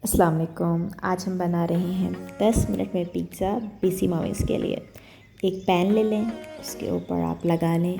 अस्सलाम वालेकुम। आज हम बना रहे हैं 10 मिनट में पिज़्ज़ा बीसी मॉम्स के लिए। एक पैन ले लें, उसके ऊपर आप लगा लें